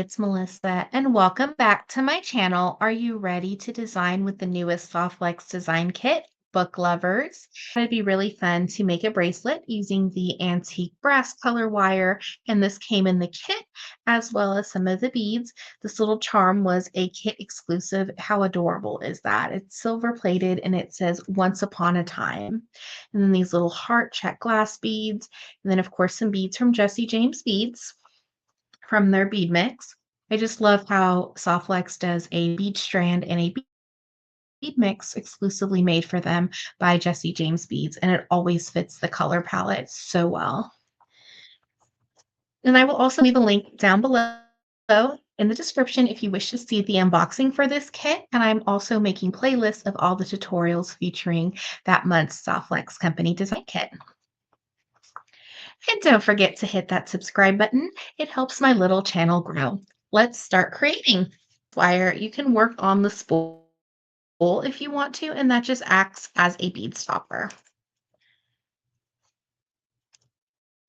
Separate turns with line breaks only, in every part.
It's Melissa, and welcome back to my channel. Are you ready to design with the newest Softlex design kit? Book lovers, it'd be really fun to make a bracelet using the antique brass color wire, and this came in the kit as well as some of the beads. This little charm was a kit exclusive. How adorable is that? It's silver plated and it says "Once Upon a Time," and then these little heart check glass beads, and then of course some beads from Jesse James Beads from their bead mix. I just love how Softlex does a bead strand and a bead mix exclusively made for them by Jesse James Beads, and it always fits the color palette so well. And I will also leave a link down below in the description if you wish to see the unboxing for this kit. And I'm also making playlists of all the tutorials featuring that month's Softlex Company design kit. And don't forget to hit that subscribe button. It helps my little channel grow. Let's start creating. Wire, you can work on the spool if you want to, and that just acts as a bead stopper.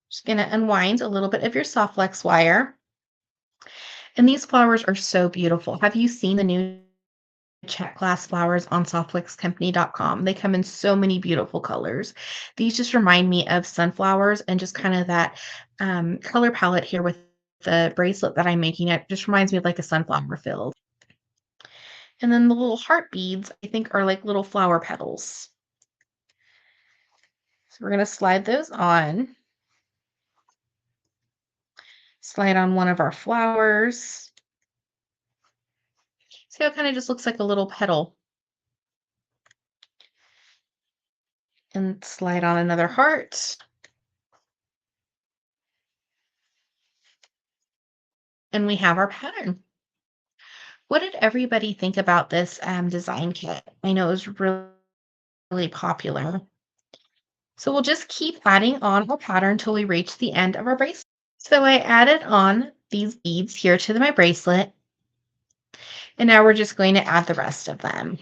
Just going to unwind a little bit of your Softlex wire. And these flowers are so beautiful. Have you seen the new check glass flowers on softflexcompany.com? They come in so many beautiful colors. These just remind me of sunflowers and just kind of that color palette here with the bracelet that I'm making. It just reminds me of like a sunflower field. And then the little heart beads, I think, are like little flower petals. So we're going to slide those on. Slide on one of our flowers. See how it kind of just looks like a little petal. And slide on another heart. And we have our pattern. What did everybody think about this design kit? I know it was really popular. So we'll just keep adding on our pattern until we reach the end of our bracelet. So I added on these beads here to my bracelet. And now we're just going to add the rest of them.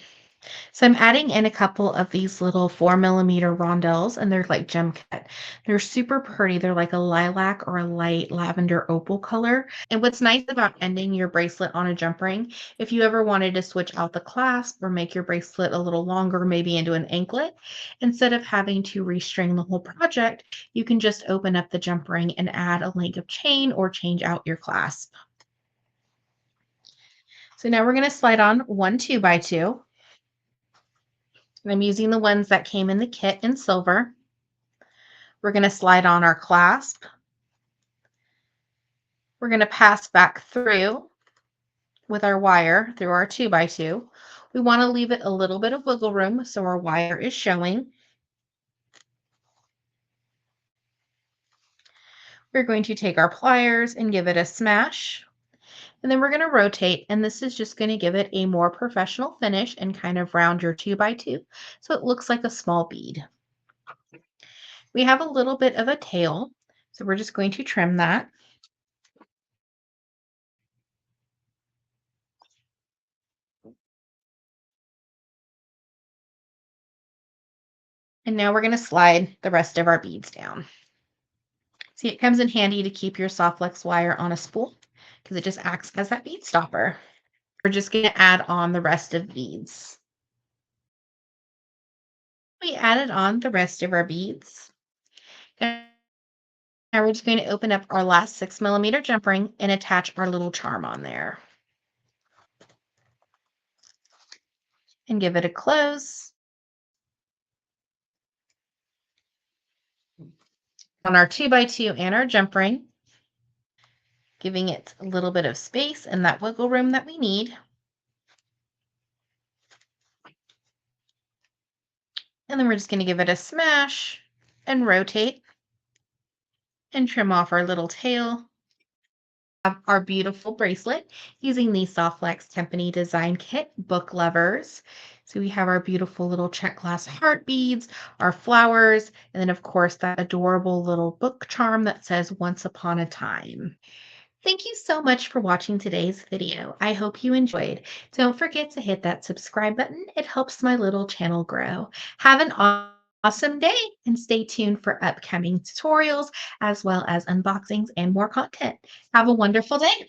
So I'm adding in a couple of these little 4mm rondelles, and they're like gem cut. They're super pretty. They're like a lilac or a light lavender opal color. And what's nice about ending your bracelet on a jump ring, if you ever wanted to switch out the clasp or make your bracelet a little longer, maybe into an anklet, instead of having to restring the whole project, you can just open up the jump ring and add a link of chain or change out your clasp. So now we're going to slide on one 2x2. And I'm using the ones that came in the kit in silver. We're going to slide on our clasp. We're going to pass back through with our wire through our 2x2. We want to leave it a little bit of wiggle room so our wire is showing. We're going to take our pliers and give it a smash. And then we're going to rotate, and this is just going to give it a more professional finish and kind of round your 2x2 so it looks like a small bead. We have a little bit of a tail, so we're just going to trim that. And now we're going to slide the rest of our beads down. See, it comes in handy to keep your Softlex wire on a spool because it just acts as that bead stopper. We're just going to add on the rest of the beads. We added on the rest of our beads. Now we're just going to open up our last 6mm jump ring and attach our little charm on there. And give it a close. On our 2x2 and our jump ring, giving it a little bit of space and that wiggle room that we need. And then we're just going to give it a smash and rotate and trim off our little tail. Our beautiful bracelet using the Softlex Company design kit, book lovers. So we have our beautiful little check glass heart beads, our flowers, and then of course that adorable little book charm that says "Once Upon a Time." Thank you so much for watching today's video. I hope you enjoyed. Don't forget to hit that subscribe button. It helps my little channel grow. Have an awesome day and stay tuned for upcoming tutorials as well as unboxings and more content. Have a wonderful day.